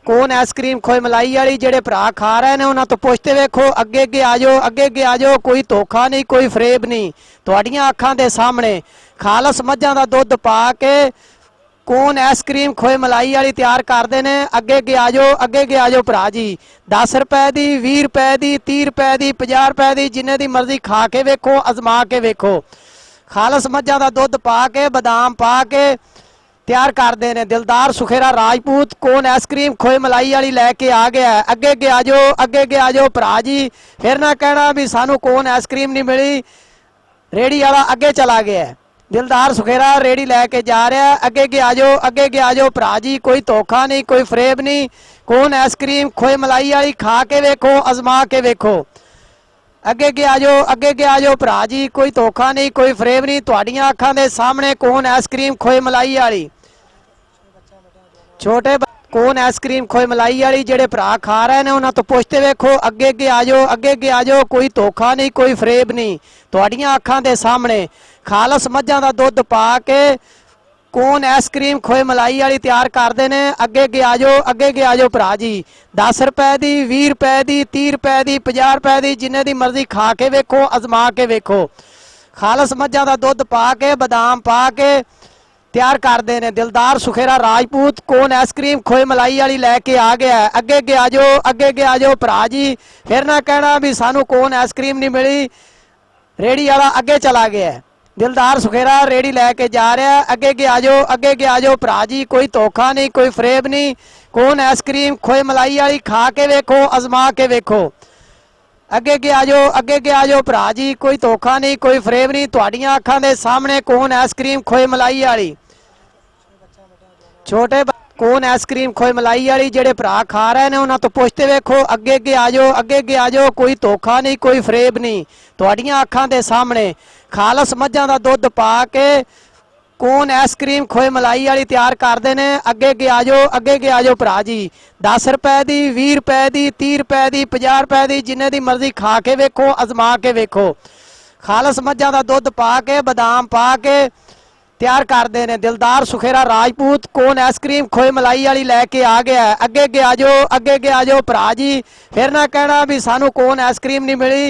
कौन आइसक्रीम खोए मलाई वाली जेडे भरा खा रहे हैं उन्होंने तो पुछते वेखो अगे अगे आ जाओ अगे अगे आ जाओ कोई धोखा नहीं कोई फरेब नहीं तुहाडियां अखां दे सामने खालस मझां दा दुध पा के कौन आइसक्रीम खोए मलाई वाली तैयार करते हैं अगे अगे आ जाओ अगे अगे आ जाओ भरा जी 10 रुपए की 20 रुपए की 30 रुपए की 50 रुपए की जिन्हें की मर्जी खा के वेखो अजमा के वेखो खालस मझां दा दुध पा के बादाम पा के तैयार करते हैं दिलदार सुखेरा राजपूत कौन आइसक्रीम खोए मलाई वाली लैके आ गया है अगे अगे आ जाओ अगे अगे आ जाओ भरा जी फिर ना कहना भी सानू कौन आइसक्रीम नहीं मिली रेड़ी वाला अगे चला गया है दिलदार सुखेरा रेड़ी लैके जा रहा है अगे अगे आ जाओ अगे अगे आ जाओ भरा जी कोई धोखा नहीं कोई फरेब नहीं कौन आइसक्रीम खोए मलाई वाली खा के वेखो अजमा के वेखो अगे अगे आ जाओ अगे अगे आ जाओ भरा जी कोई धोखा नहीं कोई फरेब नहीं तुहाडियां अखां दे सामने कौन आइसक्रीम खोए मलाई वाली छोटे कौन आइसक्रीम खोए मलाई वाली जेडे भरा खा रहे हैं उन्होंने तो पुछते वेखो अगे अगे आ जाओ अगे अगे आ जाओ कोई धोखा नहीं कोई फरेब नहीं तुहाडियां अखां दे सामने खालस मझां दा दुध पा के कौन आइसक्रीम खोए मलाई वाली तैयार करते हैं अगे अगे आ जाओ अगे अगे आ जाओ भरा जी 10 रुपए की 20 रुपए की 30 रुपए की 50 रुपए की जिन्हें की मर्जी खा के वेखो अजमा के वेखो खालस मझां दा दुध पा के बादाम पा के तैयार करते हैं दिलदार सुखेरा राजपूत कौन आइसक्रीम खोए मलाई वाली लैके आ गया है अगे अगे आ जाओ अगे अगे आ जाओ भरा जी फिर ना कहना भी सानू कौन आइसक्रीम नहीं मिली रेड़ी वाला अगे चला गया है दिलदार सुखेरा रेड़ी लैके जा रहा है अगे अगे आ जाओ अगे अगे आ जाओ भरा जी कोई धोखा नहीं कोई फरेब नहीं कौन आइसक्रीम खोए मलाई वाली खा के वेखो अजमा के वेखो अगे अगे आ जाओ अगे अगे आ जाओ भरा जी कोई धोखा नहीं कोई फरेब नहीं तुहाडियां अखां दे सामने कौन आइसक्रीम खोए मलाई वाली छोटे कौन आइसक्रीम खोए मलाई वाली जेडे भरा खा रहे हैं उन्होंने तो पुछते वेखो अगे अगे आ जाओ अगे अगे आ जाओ कोई धोखा नहीं कोई फरेब नहीं तुहाडियां अखां दे सामने खालस मझां दा दुध पा के कौन आइसक्रीम खोए मलाई वाली तैयार करते हैं अगे अगे आ जाओ अगे अगे आ जाओ भरा जी 10 रुपए की 20 रुपए की 30 रुपए की 50 रुपए की जिन्हें की मर्जी खा के वेखो अजमा के वेखो खालस मझां दा दुध पा के बादाम पा के तैयार करते हैं दिलदार सुखेरा राजपूत कौन आइसक्रीम खोए मलाई वाली लैके आ गया है अगे अगे आ जाओ अगे अगे आ जाओ भरा जी फिर ना कहना भी सानू कौन आइसक्रीम नहीं मिली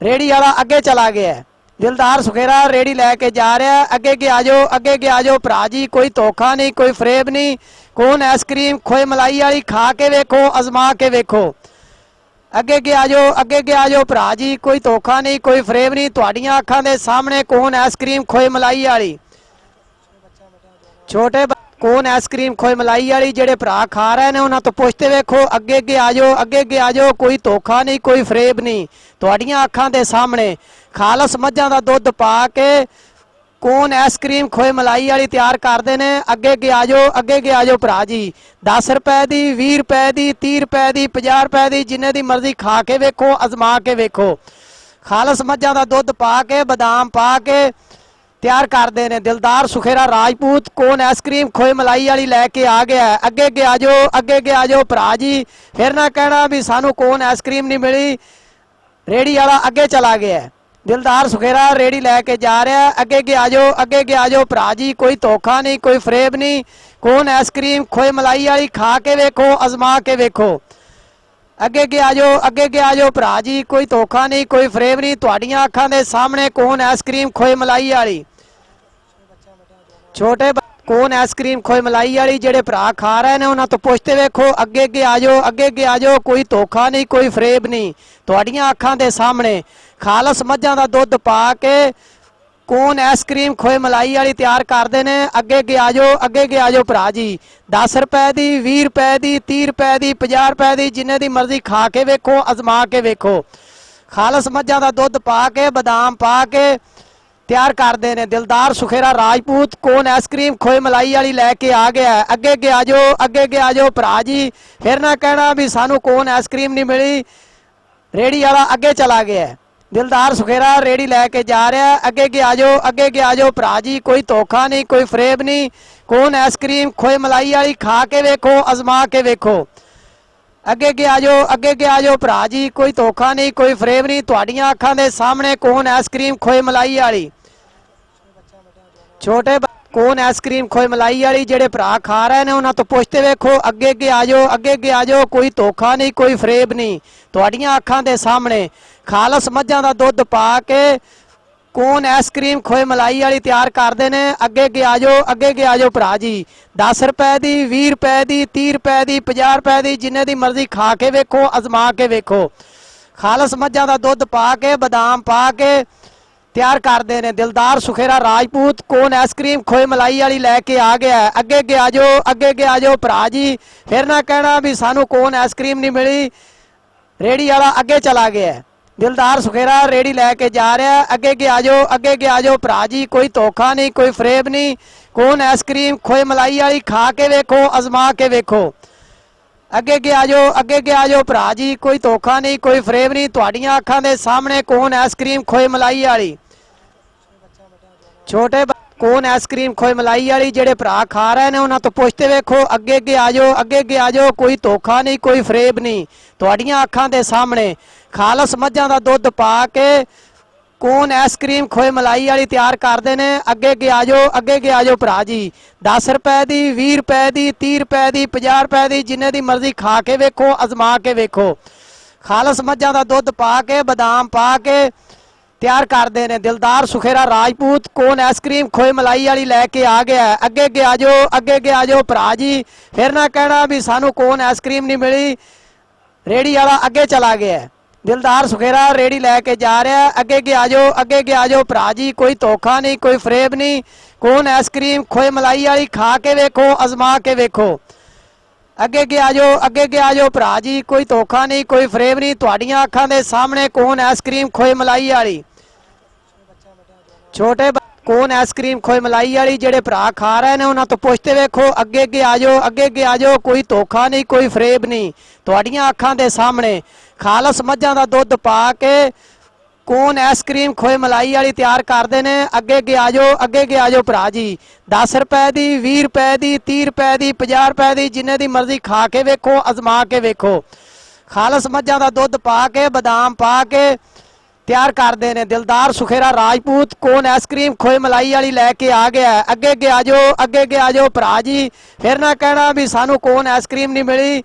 रेड़ी वाला अगे चला गया है दिलदार सुखेरा रेड़ी लैके जा रहा है अगे अगे आ जाओ अगे अगे आ जाओ भरा जी कोई धोखा नहीं कोई फरेब नहीं कौन आइसक्रीम खोए मलाई वाली खा के वेखो अजमा के वेखो अगे अगे आ जाओ अगे अगे आ जाओ भरा जी कोई धोखा नहीं कोई फरेब नहीं तुहाडियां अखां दे सामने कौन आइसक्रीम खोए मलाई वाली छोटे कौन आइसक्रीम खोए मलाई वाली जेडे भरा खा रहे हैं उन्होंने तो पुछते वेखो अगे अगे आ जाओ अगे अगे आ जाओ कोई धोखा नहीं कोई फरेब नहीं तुहाडियां अखां दे सामने खालस मझां दा दुध पा के कौन आइसक्रीम खोए मलाई वाली तैयार करते हैं अगे अगे आ जाओ अगे अगे आ जाओ भरा जी 10 रुपए की 20 रुपए की 30 रुपए की 50 रुपए की जिन्हें की मर्जी खा के वेखो अजमा के वेखो खालस मझां दा दुध पा के बादाम पा के तैयार करते हैं दिलदार सुखेरा राजपूत कौन आइसक्रीम खोए मलाई वाली लैके आ गया है अगे अगे आ जाओ अगे अगे आ जाओ भरा जी फिर ना कहना भी सानू कौन आइसक्रीम नहीं मिली रेड़ी वाला अगे चला गया है दिलदार सुखेरा रेड़ी लैके जा रहा है अगे अगे आ जाओ अगे अगे आ जाओ भरा जी कोई धोखा नहीं कोई फरेब नहीं कौन आइसक्रीम खोए मलाई वाली खा के वेखो अजमा के वेखो अगे अगे आ जाओ अगे अगे आ जाओ भरा जी कोई धोखा नहीं कोई फरेब नहीं तुहाडियां अखां दे सामने कौन आइसक्रीम खोए मलाई वाली छोटे कौन आइसक्रीम खोए मलाई वाली जेडे भरा खा रहे हैं उन्होंने तो पुछते वेखो अगे अगे आ जाओ अगे अगे आ जाओ कोई धोखा नहीं कोई फरेब नहीं तुहाडियां अखां दे सामने खालस मझां दा दुध पा के कौन आइसक्रीम खोए मलाई वाली तैयार करते हैं अगे अगे आ जाओ अगे अगे आ जाओ भरा जी 10 रुपए की 20 रुपए की 30 रुपए की 50 रुपए की जिन्हें की मर्जी खा के वेखो अजमा के वेखो खालस मझां दा दुध पा के बादाम पा के तैयार करते हैं दिलदार सुखेरा राजपूत कौन आइसक्रीम खोए मलाई वाली लैके आ गया है अगे अगे आ जाओ अगे अगे आ जाओ भरा जी फिर ना कहना भी सानू कौन आइसक्रीम नहीं मिली रेड़ी वाला अगे चला गया है दिलदार सुखेरा रेड़ी लैके जा रहा है अगे अगे आ जाओ अगे अगे आ जाओ भरा जी कोई धोखा नहीं कोई फरेब नहीं कौन आइसक्रीम खोए मलाई वाली खा के वेखो अजमा के वेखो अगे अगे आ जाओ अगे अगे आ जाओ भरा जी कोई धोखा नहीं कोई फरेब नहीं तुहाडियां अखां दे सामने कौन आइसक्रीम खोए मलाई वाली छोटे ਕੌਣ ਆਈਸਕ੍ਰੀਮ ਖੋਏ ਮਲਾਈ ਵਾਲੀ ਜਿਹੜੇ ਭਰਾ ਖਾ ਰਹੇ ਨੇ ਉਹਨਾਂ ਤੋਂ ਪੁੱਛਦੇ ਵੇਖੋ ਅੱਗੇ ਅੱਗੇ ਆ ਜਾਓ ਅੱਗੇ ਅੱਗੇ ਆ ਜਾਓ ਕੋਈ ਧੋਖਾ ਨਹੀਂ ਕੋਈ ਫਰੇਬ ਨਹੀਂ ਤੁਹਾਡੀਆਂ ਅੱਖਾਂ ਦੇ ਸਾਹਮਣੇ ਖਾਲਸ ਮੱਝਾਂ ਦਾ ਦੁੱਧ ਪਾ ਕੇ ਕੌਣ ਆਈਸਕ੍ਰੀਮ ਖੋਏ ਮਲਾਈ ਵਾਲੀ ਤਿਆਰ ਕਰਦੇ ਨੇ ਅੱਗੇ ਅੱਗੇ ਆ ਜਾਓ ਭਰਾ ਜੀ 10 ਰੁਪਏ ਦੀ 20 ਰੁਪਏ ਦੀ 30 ਰੁਪਏ ਦੀ 50 ਰੁਪਏ ਦੀ ਜਿੰਨੇ ਦੀ ਮਰਜ਼ੀ ਖਾ ਕੇ ਵੇਖੋ ਅਜ਼ਮਾ ਕੇ ਵੇਖੋ ਖਾਲਸ ਮੱਝਾਂ ਦਾ ਦੁੱਧ ਪਾ ਕੇ ਬਦਾਮ ਪਾ ਕੇ ਤਿਆਰ ਕਰਦੇ ਨੇ ਦਿਲਦਾਰ ਸੁਖੇਰਾ ਰਾਜਪੂਤ ਕੌਣ ਆਈਸਕ੍ਰੀਮ ਖੋਏ ਮਲਾਈ ਵਾਲੀ ਲੈ ਕੇ ਆ ਗਿਆ ਅੱਗੇ ਅੱਗੇ ਆ ਜਾਓ ਭਰਾ ਜੀ ਫਿਰ ਨਾ ਕਹਿਣਾ ਵੀ ਸਾਨੂੰ ਕੌਣ ਆਈਸਕ੍ਰੀਮ ਨਹੀਂ ਮਿਲੀ ਰੇੜੀ ਵਾਲਾ ਅੱਗੇ ਚਲਾ ਗਿਆ ਦਿਲਦਾਰ ਸੁਖੇਰਾ ਰੇੜੀ ਲੈ ਕੇ ਜਾ ਰਿਹਾ ਅੱਗੇ ਅੱਗੇ ਆ ਜਾਓ ਭਰਾ ਜੀ ਕੋਈ ਧੋਖਾ ਨਹੀਂ ਕੋਈ ਫਰੇਬ ਨਹੀਂ ਕੌਣ ਆਈਸਕ੍ਰੀਮ ਖੋਏ ਮਲਾਈ ਵਾਲੀ ਖਾ ਕੇ ਵੇਖੋ ਅਜ਼ਮਾ ਕੇ ਵੇਖੋ ਅੱਗੇ ਅੱਗੇ ਆ ਜਾਓ ਭਰਾ ਜੀ ਕੋਈ ਧੋਖਾ ਨਹੀਂ ਕੋਈ ਫਰੇਬ ਨਹੀਂ ਤੁਹਾਡੀਆਂ ਅੱਖਾਂ ਦੇ ਸਾਹਮਣੇ ਕੌਣ ਆਈਸਕ੍ਰੀਮ ਖੋਏ ਮਲਾਈ ਵਾਲੀ ਛੋਟੇ ਕੌਣ ਆਈਸਕ੍ਰੀਮ ਖੋਏ ਮਲਾਈ ਵਾਲੀ ਜਿਹੜੇ ਭਰਾ ਖਾ ਰਹੇ ਨੇ ਉਹਨਾਂ ਤੋਂ ਪੁੱਛਦੇ ਵੇਖੋ ਅੱਗੇ ਅੱਗੇ ਆ ਜਾਓ ਕੋਈ ਧੋਖਾ ਨਹੀਂ ਕੋਈ ਫਰੇਬ ਨਹੀਂ ਤੁਹਾਡੀਆਂ ਅੱਖਾਂ ਦੇ ਸਾਹਮਣੇ ਖਾਲਸ ਮੱਝਾਂ ਦਾ ਦੁੱਧ ਪਾ ਕੇ ਕੌਣ ਆਈਸਕ੍ਰੀਮ ਖੋਏ ਮਲਾਈ ਵਾਲੀ ਤਿਆਰ ਕਰਦੇ ਨੇ ਅੱਗੇ ਅੱਗੇ ਆ ਜਾਓ ਭਰਾ ਜੀ 10 ਰੁਪਏ ਦੀ 20 ਰੁਪਏ ਦੀ 30 ਰੁਪਏ ਦੀ 50 ਰੁਪਏ ਦੀ ਜਿੰਨੇ ਦੀ ਮਰਜ਼ੀ ਖਾ ਕੇ ਵੇਖੋ ਅਜ਼ਮਾ ਕੇ ਵੇਖੋ ਖਾਲਸ ਮੱਝਾਂ ਦਾ ਦੁੱਧ ਪਾ ਕੇ ਬਦਾਮ ਪਾ ਕੇ ਤਿਆਰ ਕਰਦੇ ਨੇ ਦਿਲਦਾਰ ਸੁਖੇਰਾ ਰਾਜਪੂਤ ਕੌਣ ਆਈਸਕ੍ਰੀਮ ਖੋਏ ਮਲਾਈ ਵਾਲੀ ਲੈ ਕੇ ਆ ਗਿਆ ਅੱਗੇ ਅੱਗੇ ਆ ਜਾਓ ਭਰਾ ਜੀ ਫਿਰ ਨਾ ਕਹਿਣਾ ਵੀ ਸਾਨੂੰ ਕੌਣ ਆਈਸਕ੍ਰੀਮ ਨਹੀਂ ਮਿਲੀ ਰੇੜੀ ਵਾਲਾ ਅੱਗੇ ਚਲਾ ਗਿਆ ਦਿਲਦਾਰ ਸੁਖੇਰਾ ਰੇੜੀ ਲੈ ਕੇ ਜਾ ਰਿਹਾ ਅੱਗੇ ਅੱਗੇ ਆ ਜਾਓ ਭਰਾ ਜੀ ਕੋਈ ਧੋਖਾ ਨਹੀਂ ਕੋਈ ਫਰੇਬ ਨਹੀਂ ਕੌਣ ਆਈਸਕ੍ਰੀਮ ਖੋਏ ਮਲਾਈ ਵਾਲੀ ਖਾ ਕੇ ਵੇਖੋ ਅਜ਼ਮਾ ਕੇ ਵੇਖੋ ਅੱਗੇ ਅੱਗੇ ਆ ਜਾਓ ਭਰਾ ਜੀ ਕੋਈ ਧੋਖਾ ਨਹੀਂ ਕੋਈ ਫਰੇਬ ਨਹੀਂ ਤੁਹਾਡੀਆਂ ਅੱਖਾਂ ਦੇ ਸਾਹਮਣੇ ਕੌਣ ਆਈਸਕ੍ਰੀਮ ਖੋਏ ਮਲਾਈ ਵਾਲੀ ਛੋਟੇ ਕੌਣ ਆਈਸਕ੍ਰੀਮ ਖੋਏ ਮਲਾਈ ਵਾਲੀ ਜਿਹੜੇ ਭਰਾ ਖਾ ਰਹੇ ਨੇ ਉਹਨਾਂ ਤੋਂ ਪੁੱਛਦੇ ਵੇਖੋ ਅੱਗੇ ਅੱਗੇ ਆ ਜਾਓ ਕੋਈ ਧੋਖਾ ਨਹੀਂ ਕੋਈ ਫਰੇਬ ਨਹੀਂ ਤੁਹਾਡੀਆਂ ਅੱਖਾਂ ਦੇ ਸਾਹਮਣੇ ਖਾਲਸ ਮੱਝਾਂ ਦਾ ਦੁੱਧ ਪਾ ਕੇ ਕੌਣ ਆਈਸਕ੍ਰੀਮ ਖੋਏ ਮਲਾਈ ਵਾਲੀ ਤਿਆਰ ਕਰਦੇ ਨੇ ਅੱਗੇ ਅੱਗੇ ਆ ਜਾਓ ਭਰਾ ਜੀ 10 ਰੁਪਏ ਦੀ 20 ਰੁਪਏ ਦੀ 30 ਰੁਪਏ ਦੀ 50 ਰੁਪਏ ਦੀ ਜਿੰਨੇ ਦੀ ਮਰਜ਼ੀ ਖਾ ਕੇ ਵੇਖੋ ਅਜ਼ਮਾ ਕੇ ਵੇਖੋ ਖਾਲਸ ਮੱਝਾਂ ਦਾ ਦੁੱਧ ਪਾ ਕੇ ਬਦਾਮ ਪਾ ਕੇ ਤਿਆਰ ਕਰਦੇ ਨੇ ਦਿਲਦਾਰ ਸੁਖੇਰਾ ਰਾਜਪੂਤ ਕੌਣ ਆਈਸਕ੍ਰੀਮ ਖੋਏ ਮਲਾਈ ਵਾਲੀ ਲੈ ਕੇ ਆ ਗਿਆ ਅੱਗੇ ਅੱਗੇ ਆ ਜਾਓ ਭਰਾ ਜੀ ਫਿਰ ਨਾ ਕਹਿਣਾ ਵੀ ਸਾਨੂੰ ਕੌਣ ਆਈਸਕ੍ਰੀਮ ਨਹੀਂ ਮਿਲੀ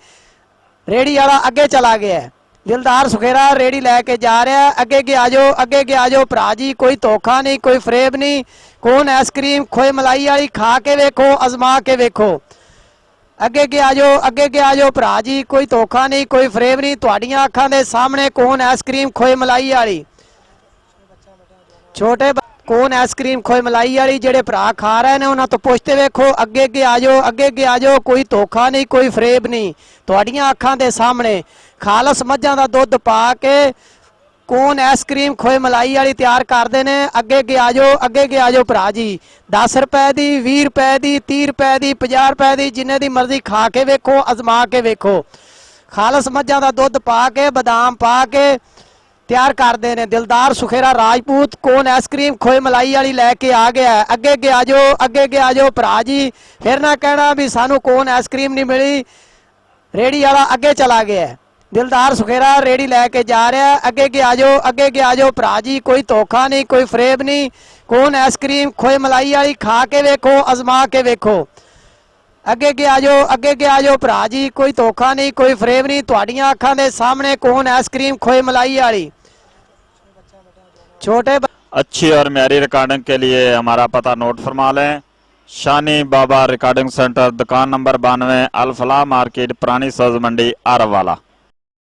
ਰੇੜੀ ਵਾਲਾ ਅੱਗੇ ਚਲਾ ਗਿਆ ਦਿਲਦਾਰ ਸੁਖੇਰਾ ਰੇੜੀ ਲੈ ਕੇ ਜਾ ਰਿਹਾ ਅੱਗੇ ਅੱਗੇ ਆ ਜਾਓ ਭਰਾ ਜੀ ਕੋਈ ਧੋਖਾ ਨਹੀਂ ਕੋਈ ਫਰੇਬ ਨਹੀਂ ਕੌਣ ਆਈਸਕ੍ਰੀਮ ਖੋਏ ਮਲਾਈ ਵਾਲੀ ਖਾ ਕੇ ਵੇਖੋ ਅਜ਼ਮਾ ਕੇ ਵੇਖੋ ਅੱਗੇ ਅੱਗੇ ਆ ਜਾਓ ਭਰਾ ਜੀ ਕੋਈ ਧੋਖਾ ਨਹੀਂ ਕੋਈ ਫਰੇਬ ਨਹੀਂ ਤੁਹਾਡੀਆਂ ਅੱਖਾਂ ਦੇ ਸਾਹਮਣੇ ਕੌਣ ਆਈਸਕ੍ਰੀਮ ਖੋਏ ਮਲਾਈ ਵਾਲੀ ਛੋਟੇ ਕੌਣ ਆਈਸਕ੍ਰੀਮ ਖੋਏ ਮਲਾਈ ਵਾਲੀ ਜਿਹੜੇ ਭਰਾ ਖਾ ਰਹੇ ਨੇ ਉਹਨਾਂ ਤੋਂ ਪੁੱਛਦੇ ਵੇਖੋ ਅੱਗੇ ਅੱਗੇ ਆ ਜਾਓ ਕੋਈ ਧੋਖਾ ਨਹੀਂ ਕੋਈ ਫਰੇਬ ਨਹੀਂ ਤੁਹਾਡੀਆਂ ਅੱਖਾਂ ਦੇ ਸਾਹਮਣੇ ਖਾਲਸ ਮੱਝਾਂ ਦਾ ਦੁੱਧ ਪਾ ਕੇ ਕੌਣ ਆਈਸਕ੍ਰੀਮ ਖੋਏ ਮਲਾਈ ਵਾਲੀ ਤਿਆਰ ਕਰਦੇ ਨੇ ਅੱਗੇ ਅੱਗੇ ਆ ਜਾਓ ਭਰਾ ਜੀ 10 ਰੁਪਏ ਦੀ 20 ਰੁਪਏ ਦੀ 30 ਰੁਪਏ ਦੀ 50 ਰੁਪਏ ਦੀ ਜਿੰਨੇ ਦੀ ਮਰਜ਼ੀ ਖਾ ਕੇ ਵੇਖੋ ਅਜ਼ਮਾ ਕੇ ਵੇਖੋ ਖਾਲਸ ਮੱਝਾਂ ਦਾ ਦੁੱਧ ਪਾ ਕੇ ਬਦਾਮ ਪਾ ਕੇ ਤਿਆਰ ਕਰਦੇ ਨੇ ਦਿਲਦਾਰ ਸੁਖੇਰਾ ਰਾਜਪੂਤ ਕੌਣ ਆਈਸਕ੍ਰੀਮ ਖੋਏ ਮਲਾਈ ਵਾਲੀ ਲੈ ਕੇ ਆ ਗਿਆ ਅੱਗੇ ਅੱਗੇ ਆ ਜਾਓ ਭਰਾ ਜੀ ਫਿਰ ਨਾ ਕਹਿਣਾ ਵੀ ਸਾਨੂੰ ਕੌਣ ਆਈਸਕ੍ਰੀਮ ਨਹੀਂ ਮਿਲੀ ਰੇੜੀ ਵਾਲਾ ਅੱਗੇ ਚਲਾ ਗਿਆ ਦਿਲਦਾਰ ਸੁਖੇਰਾ ਰੇੜੀ ਲੈ ਕੇ ਜਾ ਰਿਹਾ ਅੱਗੇ ਅੱਗੇ ਆ ਜਾਓ ਭਰਾ ਜੀ ਕੋਈ ਧੋਖਾ ਨਹੀਂ ਕੋਈ ਫਰੇਬ ਨਹੀਂ ਕੌਣ ਆਈਸਕ੍ਰੀਮ ਖੋਏ ਮਲਾਈ ਵਾਲੀ ਖਾ ਕੇ ਵੇਖੋ ਅਜ਼ਮਾ ਕੇ ਵੇਖੋ ਅੱਗੇ ਅੱਗੇ ਆ ਜਾਓ ਭਰਾ ਜੀ ਕੋਈ ਧੋਖਾ ਨਹੀਂ ਕੋਈ ਫਰੇਬ ਨਹੀਂ ਤੁਹਾਡੀਆਂ ਅੱਖਾਂ ਦੇ ਸਾਹਮਣੇ ਕੌਣ ਆਈਸਕ੍ਰੀਮ ਖੋਏ ਮਲਾਈ वाली छोटे अच्छी और म्यारी रिकॉर्डिंग के लिए हमारा पता नोट फरमा लें। शानी बाबा रिकॉर्डिंग सेंटर, दुकान नंबर 92, अल फलाह मार्केट, पुरानी सब्ज मंडी, आरव वाला।